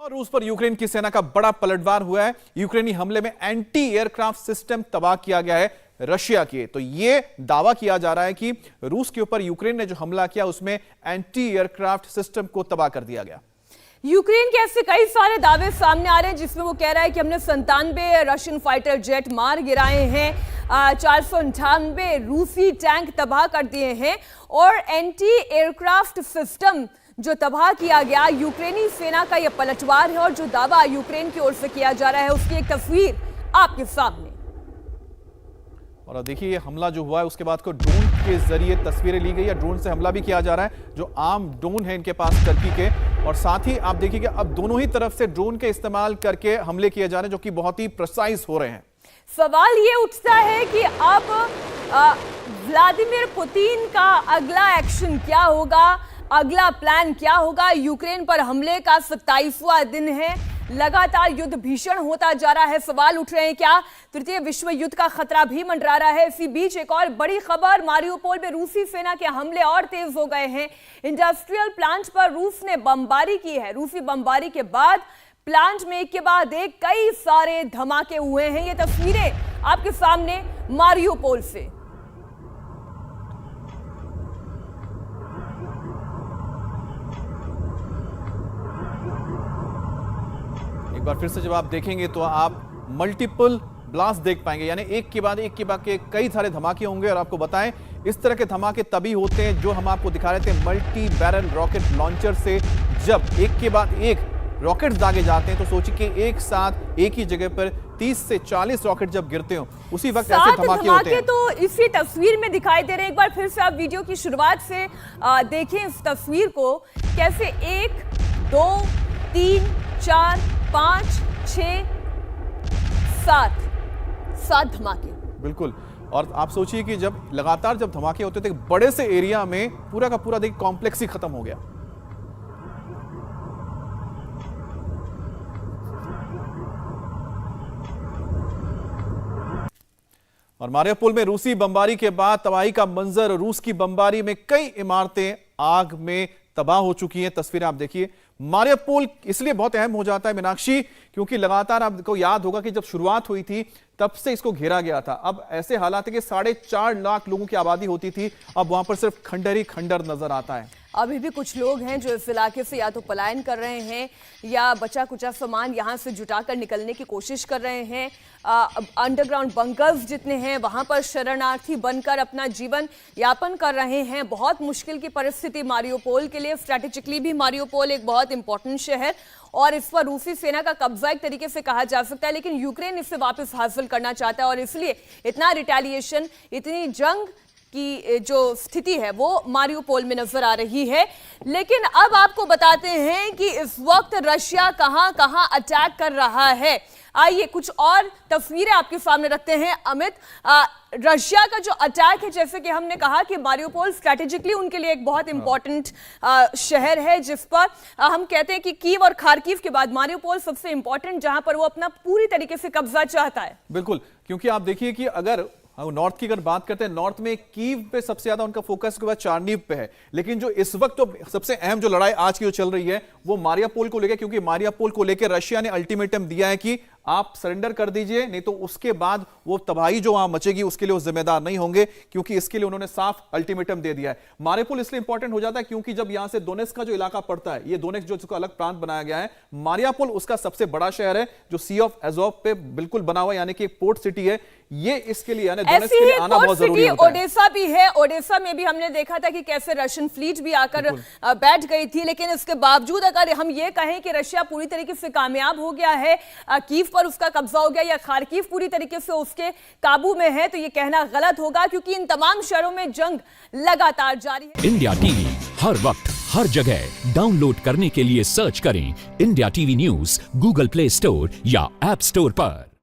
और रूस पर यूक्रेन की सेना का बड़ा पलटवार हुआ है। यूक्रेनी हमले में एंटी एयरक्राफ्ट सिस्टम तबाह किया गया है रशिया के। तो यह दावा किया जा रहा है कि रूस के ऊपर यूक्रेन ने जो हमला किया उसमें एंटी एयरक्राफ्ट सिस्टम को तबाह कर दिया गया। यूक्रेन के ऐसे कई सारे दावे सामने आ रहे हैं जिसमें वो कह रहा है कि हमने 97 रशियन फाइटर जेट मार गिराए हैं, 498 रूसी टैंक तबाह कर दिए हैं और एंटी एयरक्राफ्ट सिस्टम जो तबाह किया गया। यूक्रेनी सेना का यह पलटवार है और जो दावा यूक्रेन की ओर से किया जा रहा है उसकी एक तस्वीर आपके सामने। और देखिए ये हमला जो हुआ है उसके बाद को ड्रोन के जरिए तस्वीरें ली गई है। ड्रोन से हमला भी किया जा रहा है, जो आम ड्रोन है इनके पास टर्की के। और साथ ही आप देखिए कि अब दोनों ही तरफ से ड्रोन के इस्तेमाल करके हमले किए जा रहे हैं जो कि बहुत ही प्रिसाइज हो रहे हैं। सवाल ये उठता है कि अब व्लादिमीर पुतिन का अगला एक्शन क्या होगा, अगला प्लान क्या होगा। यूक्रेन पर हमले का 27वां दिन है, लगातार युद्ध भीषण होता जा रहा है। सवाल उठ रहे हैं क्या तृतीय विश्व युद्ध का खतरा भी मंडरा रहा है। इसी बीच एक और बड़ी खबर, मारियोपोल में रूसी सेना के हमले और तेज हो गए हैं। इंडस्ट्रियल प्लांट पर रूस ने बमबारी की है। रूसी बमबारी के बाद प्लांट में एक के बाद एक कई सारे धमाके हुए हैं। ये तस्वीरें आपके सामने मारियोपोल से। एक बार फिर से जब आप देखेंगे तो आप मल्टीपल ब्लास्ट देख पाएंगे, यानी एक के बाद के कई सारे धमाके होंगे। और आपको बताएं इस तरह के धमाके तभी होते हैं जो हम आपको दिखा रहे थे मल्टी बैरल रॉकेट लॉन्चर से। जब एक के बाद एक रॉकेट्स दागे जाते हैं तो सोचिए कि एक साथ एक ही जगह पर 30 से 40 रॉकेट जब गिरते हो उसी वक्त ऐसे धमाके होते हैं। तो इसी तस्वीर में दिखाई दे रहे हैं। एक बार फिर से आप वीडियो की शुरुआत से देखें इस तस्वीर को, कैसे 1 2 3 4 5 6 7 धमाके। बिल्कुल। और आप सोचिए कि जब लगातार जब धमाके होते थे बड़े से एरिया में पूरा का पूरा देखिए कॉम्प्लेक्स ही खत्म हो गया। और मारियोपोल में रूसी बमबारी के बाद तबाही का मंजर। रूस की बमबारी में कई इमारतें आग में तबाह हो चुकी हैं। तस्वीरें आप देखिए। मारियोपोल इसलिए बहुत अहम हो जाता है मीनाक्षी, क्योंकि लगातार आपको याद होगा कि जब शुरुआत हुई थी तब से इसको घेरा गया था। अब ऐसे हालात है कि 4.5 लाख लोगों की आबादी होती थी, अब वहां पर सिर्फ खंडर ही खंडर नजर आता है। अभी भी कुछ लोग हैं जो इस इलाके से या तो पलायन कर रहे हैं या बचा कुचा सामान यहां से जुटाकर निकलने की कोशिश कर रहे हैं। अंडरग्राउंड बंकर्स जितने हैं वहां पर शरणार्थी बनकर अपना जीवन यापन कर रहे हैं। बहुत मुश्किल की परिस्थिति मारियोपोल के लिए। स्ट्रैटेजिकली भी मारियोपोल एक बहुत इंपॉर्टेंट शहर और इस पर रूसी सेना का कब्जा एक तरीके से कहा जा सकता है, लेकिन यूक्रेन इसे वापस हासिल करना चाहता है और इसलिए इतना रिटेलिएशन, इतनी जंग की जो स्थिति है वो मारियोपोल में नजर आ रही है। लेकिन अब आपको बताते हैं कि इस वक्त रशिया कहां कहां अटैक कर रहा है। आइए कुछ और तस्वीरें आपके सामने रखते हैं। अमित, रशिया का जो अटैक है, जैसे कि हमने कहा कि मारियोपोल स्ट्रैटेजिकली उनके लिए एक बहुत इंपॉर्टेंट शहर है, जिस पर हम कहते हैं कि कीव और खार्किव के बाद मारियोपोल सबसे इंपॉर्टेंट, जहां पर वो अपना पूरी तरीके से कब्जा चाहता है। बिल्कुल, क्योंकि आप देखिए कि अगर नॉर्थ की अगर बात करते हैं, नॉर्थ में कीव पे सबसे ज्यादा उनका फोकस के बाद चार्निव पे है। लेकिन जो इस वक्त तो सबसे अहम जो लड़ाई आज की जो चल रही है वो मारियोपोल को लेकर, क्योंकि मारियोपोल को लेकर रशिया ने अल्टीमेटम दिया है कि आप सरेंडर कर दीजिए, नहीं तो उसके बाद वो तबाही जो वहां मचेगी उसके लिए वो जिम्मेदार नहीं होंगे, क्योंकि इसके लिए उन्होंने साफ अल्टीमेटम दे दिया है। मारियोपोल इसलिए इंपॉर्टेंट हो जाता है क्योंकि जब यहां से दोनेत्स्क का जो इलाका पड़ता है, ये दोनेत्स्क जो इसको अलग प्रांत बनाया गया है, मारियोपोल उसका सबसे बड़ा शहर है जो सी ऑफ एज़ोव पे बिल्कुल बना हुआ, यानी कि एक पोर्ट सिटी है। ये इसके लिए दोनेत्स्क के लिए आना बहुत जरूरी होता है। ओडेसा भी है। ओडेसा में भी हमने देखा था कि कैसे रशियन फ्लीट भी आकर बैठ गई थी, लेकिन इसके बावजूद अगर हम ये कहें कि रशिया पूरी तरीके से कामयाब हो गया है, कीव पर उसका कब्जा हो गया या खार्किव पूरी तरीके से उसके काबू में है, तो ये कहना गलत होगा, क्योंकि इन तमाम शहरों में जंग लगातार जारी है। इंडिया टीवी हर वक्त हर जगह डाउनलोड करने के लिए सर्च करें India TV news Google play store या ऐप स्टोर पर।